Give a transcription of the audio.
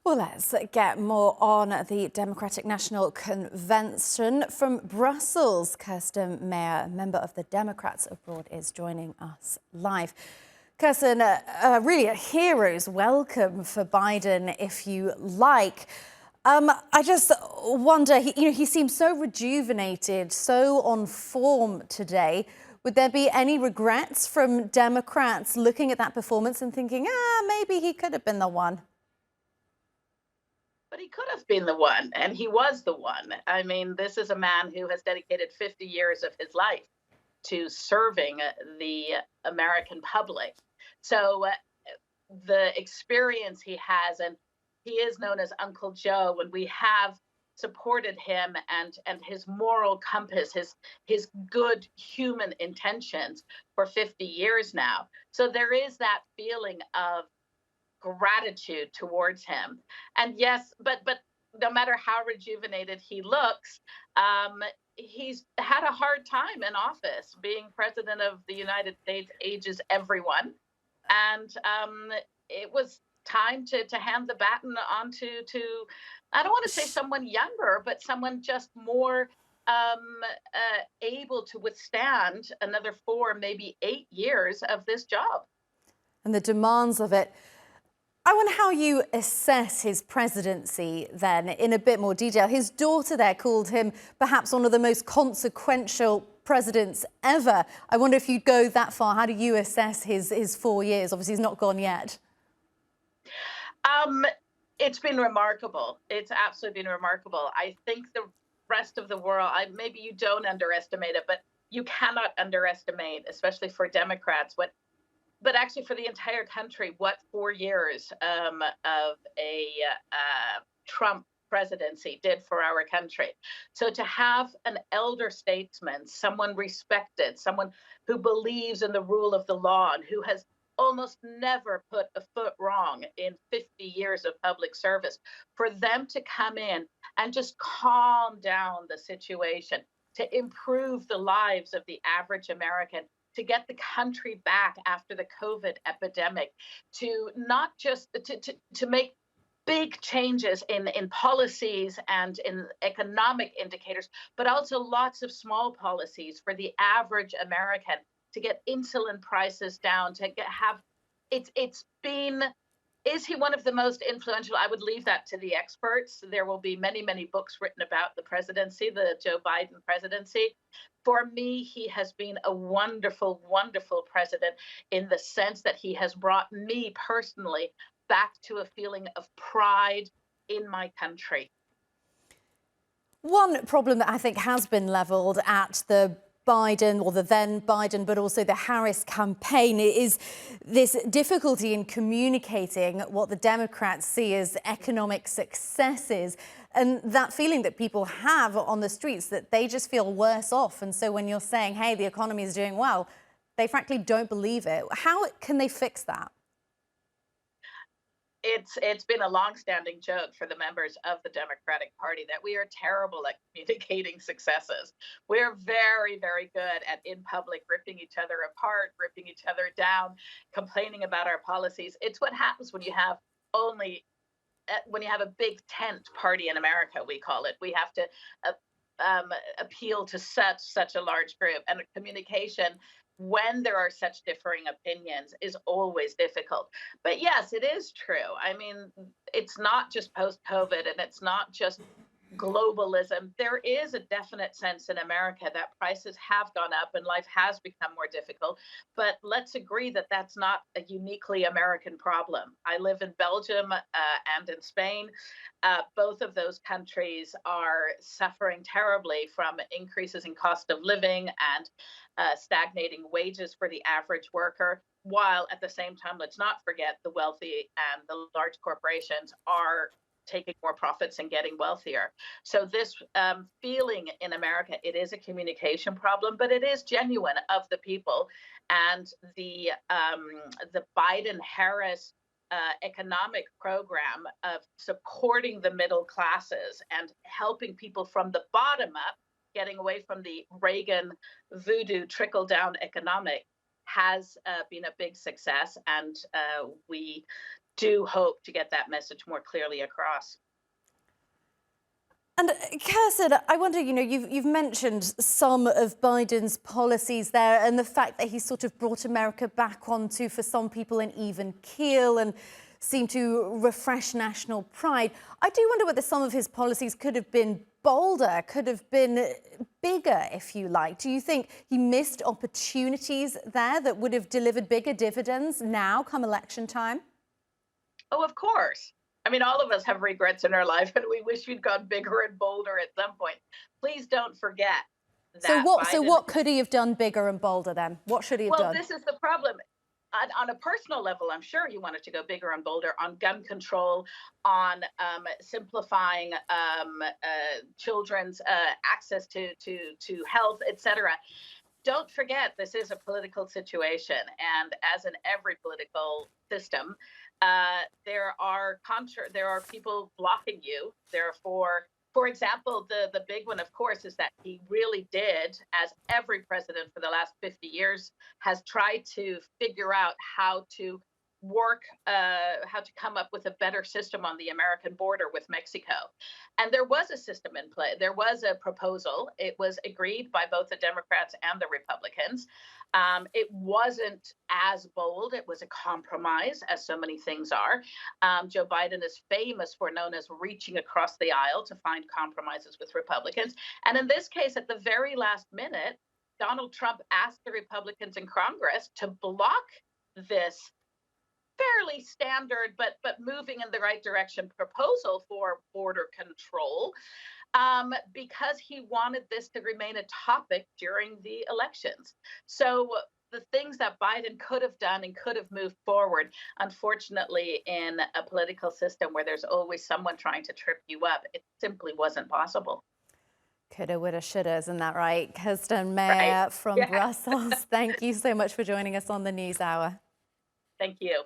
Well, let's get more on the Democratic National Convention from Brussels. Kirsten Maher, member of the Democrats Abroad, is joining us live. Kirsten, really a hero's welcome for Biden, if you like. I just wonder, he seems so rejuvenated, so on form today. Would there be any regrets from Democrats looking at that performance and thinking, maybe he could have been the one? But he could have been the one, and he was the one. I mean, this is a man who has dedicated 50 years of his life to serving the American public. So the experience he has, and he is known as Uncle Joe, and we have supported him and his moral compass, his good human intentions for 50 years now. So there is that feeling of gratitude towards him. And yes, but no matter how rejuvenated he looks, he's had a hard time in office. Being president of the United States ages everyone, and it was time to hand the baton on to I don't want to say someone younger, but someone just more able to withstand another 4, maybe 8 years of this job. And the demands of it. I wonder how you assess his presidency then in a bit more detail. His daughter there called him perhaps one of the most consequential presidents ever. I wonder if you'd go that far. How do you assess his 4 years? Obviously, he's not gone yet. Um, it's been remarkable. It's absolutely been remarkable. I think the rest of the world, maybe you don't underestimate it, but you cannot underestimate, especially for Democrats, but actually for the entire country, what 4 years of a Trump presidency did for our country. So to have an elder statesman, someone respected, someone who believes in the rule of the law and who has almost never put a foot wrong in 50 years of public service, for them to come in and just calm down the situation, to improve the lives of the average American, to get the country back after the COVID epidemic, to not just to make big changes in policies and in economic indicators, but also lots of small policies for the average American to get insulin prices down, to have it's been is he one of the most influential? I would leave that to the experts. There will be many, many books written about the presidency, the Joe Biden presidency. For me, he has been a wonderful, wonderful president in the sense that he has brought me personally back to a feeling of pride in my country. One problem that I think has been levelled at the Biden or the then Biden, but also the Harris campaign is this difficulty in communicating what the Democrats see as economic successes and that feeling that people have on the streets that they just feel worse off. And so when you're saying, hey, the economy is doing well, they frankly don't believe it. How can they fix that? It's been a longstanding joke for the members of the Democratic Party that we are terrible at communicating successes. We're very, very good at in public ripping each other apart, ripping each other down, complaining about our policies. It's what happens when you have only when you have a big tent party in America, we call it. We have to uh, appeal to such a large group, and communication when there are such differing opinions is always difficult. But yes, it is true. I mean, it's not just post COVID and it's not just globalism. There is a definite sense in America that prices have gone up and life has become more difficult. But let's agree that that's not a uniquely American problem. I live in Belgium and in Spain. Both of those countries are suffering terribly from increases in cost of living and stagnating wages for the average worker. While at the same time, let's not forget the wealthy and the large corporations are taking more profits and getting wealthier. So this feeling in America, it is a communication problem, but it is genuine of the people. And the Biden-Harris economic program of supporting the middle classes and helping people from the bottom up, getting away from the Reagan voodoo trickle down economic, has been a big success. And we do hope to get that message more clearly across. And Kirsten, I wonder, you've mentioned some of Biden's policies there and the fact that he's sort of brought America back onto, for some people, an even keel and seemed to refresh national pride. I do wonder whether some of his policies could have been bolder, could have been bigger, if you like. Do you think he missed opportunities there that would have delivered bigger dividends now come election time? Oh, of course. I mean, all of us have regrets in our life, and we wish we'd gone bigger and bolder at some point. Please don't forget that. So what could he have done bigger and bolder then? What should he have done? Well, this is the problem. On a personal level, I'm sure you wanted to go bigger and bolder on gun control, on simplifying children's access to health, etc. Don't forget, this is a political situation, and as in every political system, there are people blocking you. Therefore, for example, the big one, of course, is that he really did, as every president for the last 50 years has tried to figure out how to how to come up with a better system on the American border with Mexico. And there was a system in play. There was a proposal. It was agreed by both the Democrats and the Republicans. It wasn't as bold. It was a compromise, as so many things are. Joe Biden is famous for known as reaching across the aisle to find compromises with Republicans. And in this case, at the very last minute, Donald Trump asked the Republicans in Congress to block this fairly standard but moving in the right direction proposal for border control, because he wanted this to remain a topic during the elections. So the things that Biden could have done and could have moved forward, unfortunately, in a political system where there's always someone trying to trip you up, it simply wasn't possible. Coulda, woulda, shoulda, isn't that right? Kirsten Maher from Brussels, thank you so much for joining us on the News Hour. Thank you.